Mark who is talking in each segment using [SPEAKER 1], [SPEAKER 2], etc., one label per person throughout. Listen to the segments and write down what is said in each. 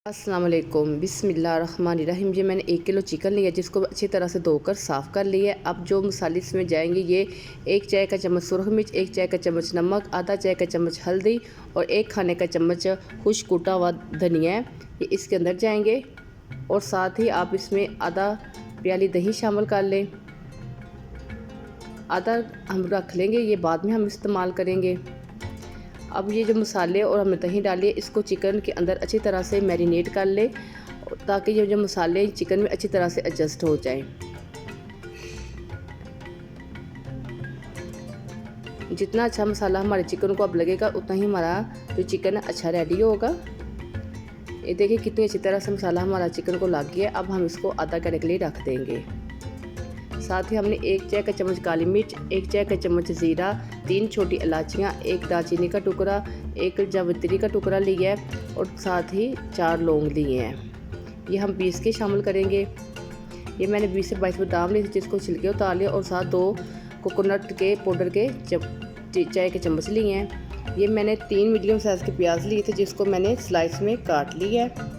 [SPEAKER 1] अस्सलाम वालेकुम बिस्मिल्लाहिर्रहमानिर्रहीम। ये मैंने 1 किलो चिकन लिया जिसको अच्छी तरह से धोकर साफ़ कर लिया है। अब जो मसाले इसमें जाएंगे ये 1 चाय का चम्मच सुरख मिर्च, 1 चाय का चम्मच नमक, आधा चाय का चम्मच हल्दी और 1 खाने का चम्मच खुश्क कूटा हुआ धनिया है, ये इसके अंदर जाएंगे। और साथ ही आप इसमें आधा प्याली दही शामिल कर लें। आधा हम रख लेंगे, ये बाद में हम इस्तेमाल करेंगे। अब ये जो मसाले और हमने दही डाली है इसको चिकन के अंदर अच्छी तरह से मैरिनेट कर ले ताकि ये जो मसाले चिकन में अच्छी तरह से एडजस्ट हो जाएं। जितना अच्छा मसाला हमारे चिकन को अब लगेगा उतना ही हमारा जो चिकन है अच्छा रेडी होगा। ये देखिए कितनी अच्छी तरह से मसाला हमारा चिकन को लग गया। अब हम इसको आधा घंटे के लिए रख देंगे। साथ ही हमने 1 चाय का चम्मच काली मिर्च, 1 चाय का चम्मच ज़ीरा, 3 छोटी इलायचियाँ, 1 दालचीनी का टुकड़ा, 1 जावित्री का टुकड़ा लिया है और साथ ही 4 लौंग लिए हैं। ये हम पीस के शामिल करेंगे। ये मैंने 20 से 22 बादाम लिए थे जिसको छिलके उतार लिया और साथ 2 कोकोनट के पाउडर के चाय के चम्मच लिए हैं। ये मैंने 3 मीडियम साइज़ के प्याज लिए थे जिसको मैंने स्लाइस में काट लिया है।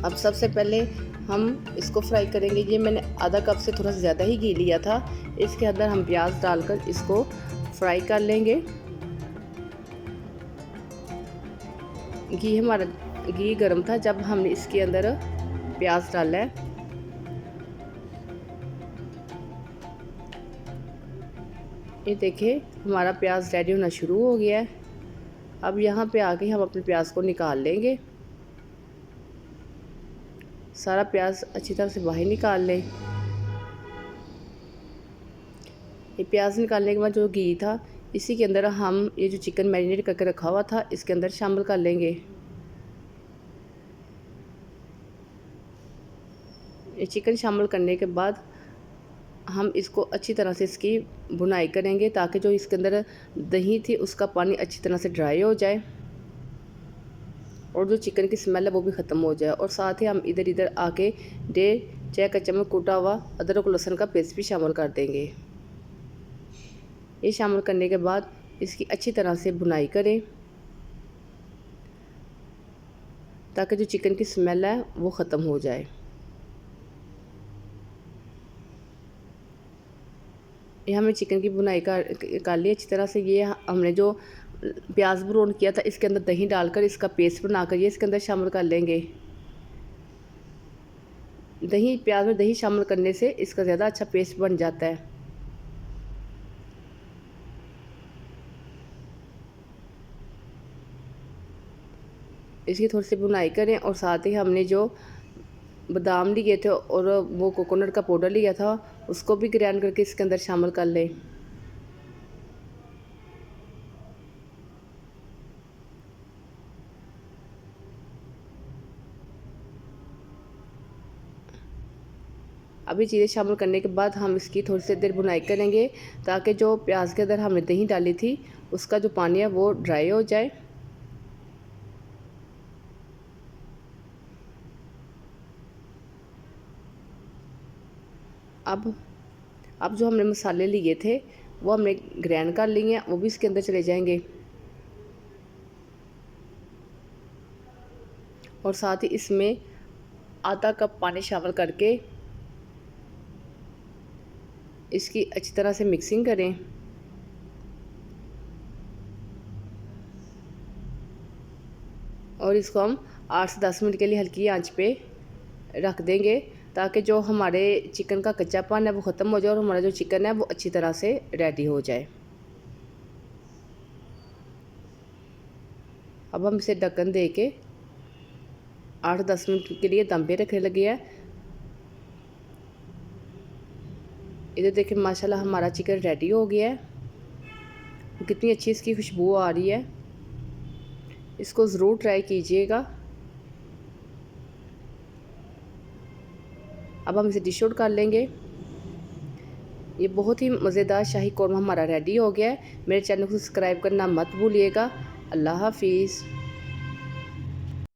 [SPEAKER 1] अब सबसे पहले हम इसको फ्राई करेंगे। ये मैंने आधा कप से थोड़ा सा ज़्यादा ही घी लिया था। इसके अंदर हम प्याज डालकर इसको फ्राई कर लेंगे। घी गर्म था जब हमने इसके अंदर प्याज डाला है। ये देखिए हमारा प्याज रेडी होना शुरू हो गया है। अब यहाँ पे आके हम अपने प्याज को निकाल लेंगे। सारा प्याज अच्छी तरह से बाहर निकाल लें। ये प्याज निकालने के बाद जो घी था इसी के अंदर हम ये जो चिकन मैरिनेट करके रखा हुआ था इसके अंदर शामिल कर लेंगे। ये चिकन शामिल करने के बाद हम इसको अच्छी तरह से इसकी भुनाई करेंगे ताकि जो इसके अंदर दही थी उसका पानी अच्छी तरह से ड्राई हो जाए और जो चिकन की स्मेल है वो भी ख़त्म हो जाए। और साथ ही हम इधर आके 1.5 चाय का चम्मच कूटा हुआ अदरक लहसुन का पेस्ट भी शामिल कर देंगे। ये शामिल करने के बाद इसकी अच्छी तरह से भुनाई करें ताकि जो चिकन की स्मेल है वो ख़त्म हो जाए। ये हमें चिकन की भुनाई कर ली अच्छी तरह से। ये हमने जो प्याज ब्राउन किया था इसके अंदर दही डालकर इसका पेस्ट बनाकर ये इसके अंदर शामिल कर लेंगे। प्याज में दही शामिल करने से इसका ज़्यादा अच्छा पेस्ट बन जाता है। इसकी थोड़ी सी भुनाई करें और साथ ही हमने जो बादाम लिए थे और वो कोकोनट का पाउडर लिया था उसको भी ग्राइंड करके इसके अंदर शामिल कर लें। अभी चीज़ें शामिल करने के बाद हम इसकी थोड़ी सी देर भुनाई करेंगे ताकि जो प्याज के अंदर हमने दही डाली थी उसका जो पानी है वो ड्राई हो जाए। अब जो हमने मसाले लिए थे वो हमने ग्राइंड कर लिए हैं, वो भी इसके अंदर चले जाएंगे। और साथ ही इसमें आधा कप पानी शामिल करके इसकी अच्छी तरह से मिक्सिंग करें। और इसको हम 8 से 10 मिनट के लिए हल्की आंच पे रख देंगे ताकि जो हमारे चिकन का कच्चापन है वो ख़त्म हो जाए और हमारा जो चिकन है वो अच्छी तरह से रेडी हो जाए। अब हम इसे ढक्कन दे के 8-10 मिनट के लिए दम पे रखने लगे हैं। इधर देखिए माशाल्लाह हमारा चिकन रेडी हो गया है। कितनी अच्छी इसकी खुशबू आ रही है। इसको ज़रूर ट्राई कीजिएगा। अब हम इसे डिश आउट कर लेंगे। ये बहुत ही मज़ेदार शाही कौरमा हमारा रेडी हो गया है। मेरे चैनल को सब्सक्राइब करना मत भूलिएगा। अल्लाह हाफिज़।